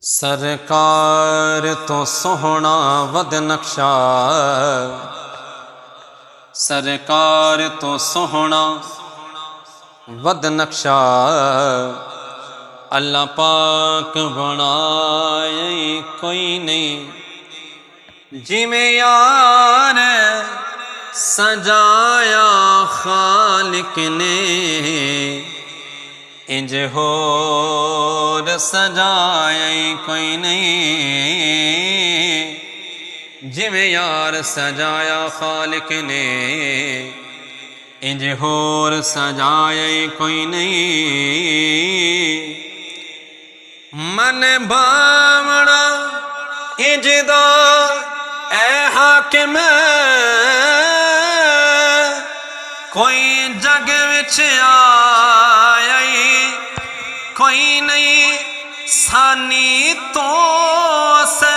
सरकार तो सोहना वद नक्शा, सरकार तो सोहना वद नक्शा। अल्लाह पाक बनाए कोई नहीं, जिमें यार सजाया खालिक ने, इंज होर सजाया कोई नहीं, जिमें यार सजाया खालिक ने, इंज होर सजाया कोई नहीं। मन भावना इंजदा ए हाकिम, कोई जग विच आया कोई नहीं, सानी तो से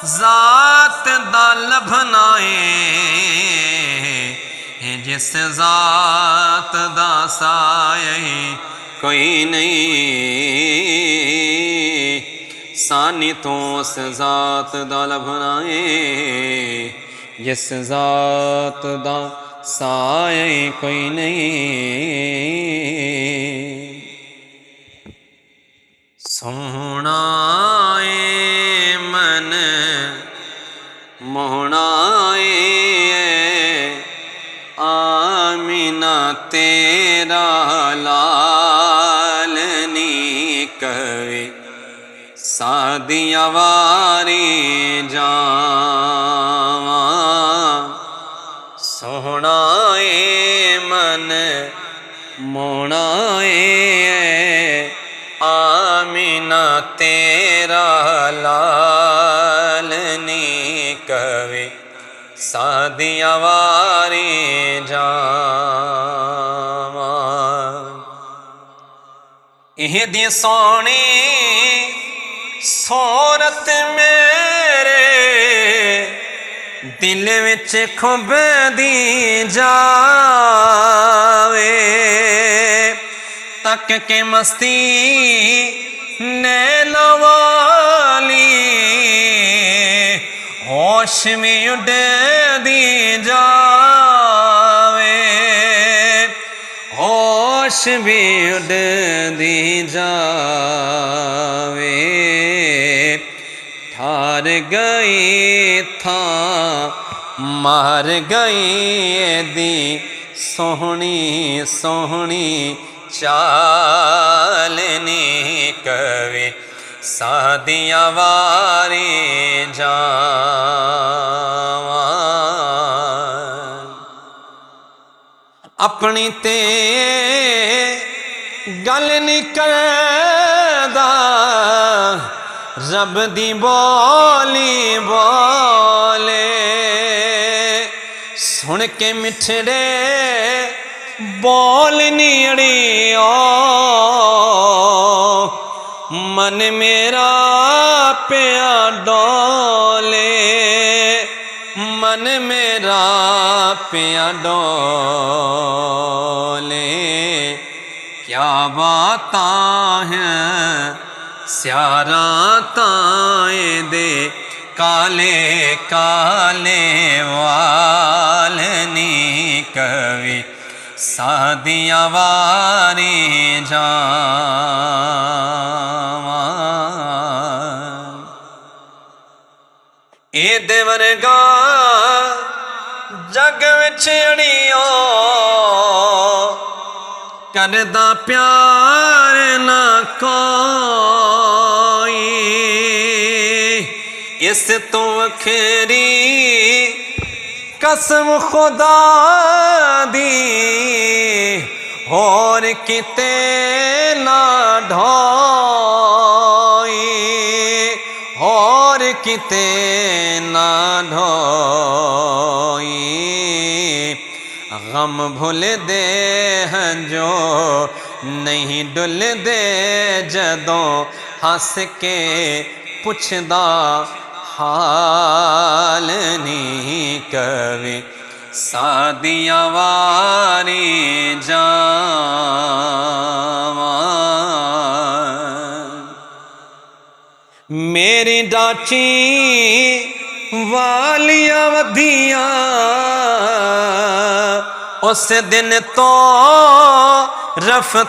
जात दा लभना है, जिस जात दा साया कोई नहीं, सानी तो उस जात दा लभना है, जिस जात दा साया कोई नहीं। सोहना मन मोहना आमीना तेरा लाल नी कवे, सादिया वारी जावा। सोहना मन मोहना आमीना तेरा लाल नी कवे, सादिया वारी जावा। एह दी सोनी सूरत मेरे दिल विच खुबदी जावे, तक के मस्ती नैना वाली होश में उड़दी जावे, होश भी उड़दी जावे। ठार गई था मार गई दी सोहनी सोहनी चालनी कवे, सादिया वारी जावा। अपनी ते गल निकलदा रब दी बोली बोले, सुन के मिठड़े बोल नीड़ी मन मेरा पिया डोले, मन मेरा पिया डोले। क्या बातां हैं स्यारा ताए दे, काले काले वाल नी कवे, सादिया वारी जावा। ए देवरगा जग विच अड़ियो, करदा प्यार ना कोई, इस तो अखरी कसम खुदा दी, होर किते ना ढोई, होर किते ना ढोई। गम भूल दे हैं जो नहीं डुल दे, जदों हंस के पुछदा हाल नहीं कवे, सादिया वारी जावा। मेरी डाची वालियां वधियां उस दिन तो रफ्तारा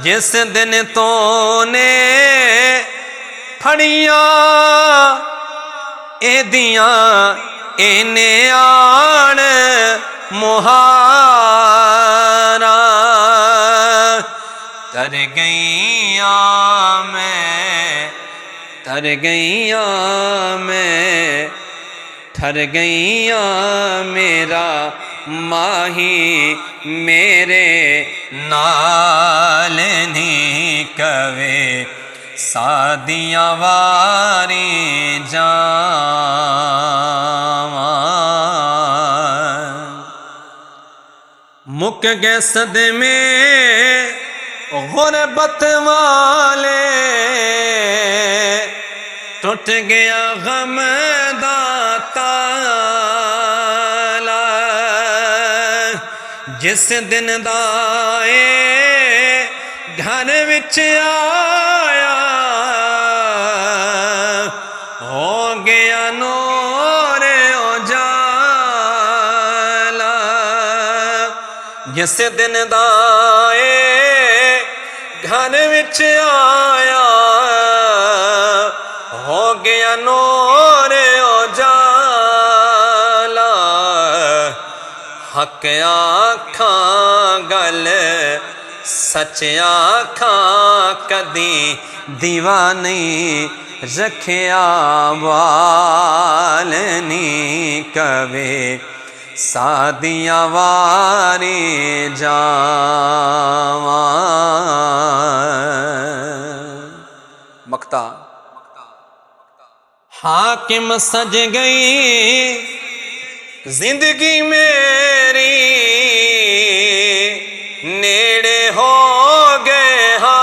जिस दिन तो ने फड़िया एदियां इने आण मुहारा तर गईया मैं ठर गईया मेरा माही मेरे नाल नहीं कवे सादियां वारी जावां मुक गए सदमे गुरबत वाले टूट गया गम दा ताला जिस दिन दा घर विच आया हो गया नूर उजाला जिस दिन दा घर विच आया हो गया नूर उजाला हक आखां गल सच आखां कदी दीवानी रखिया वाल नहीं कवे सादियां वारी जावां मक्ता हाकिम सज गई जिंदगी मेरी नेड़े हो गए हां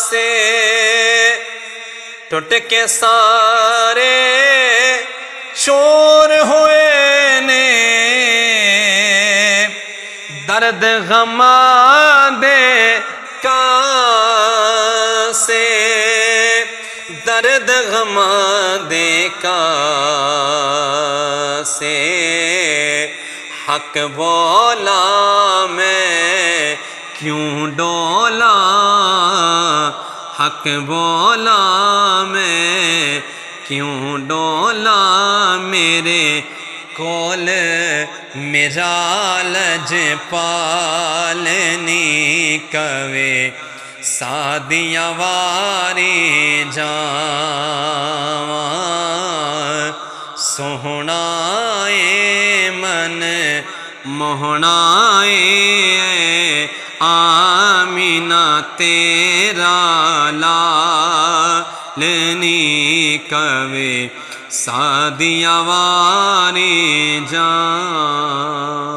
से टूट के सारे चोर हुए ने दर्द गमा दे से दर्द गमा दे से हक बोला मैं क्यों डोला हक बोला मैं क्यों डोला मेरे कोल मेरा लजपाल नहीं कवे सादियां वारी जावां सोहना मन मोहना आमीना तेरा लाल नहीं कवे सादियां वारी जावां।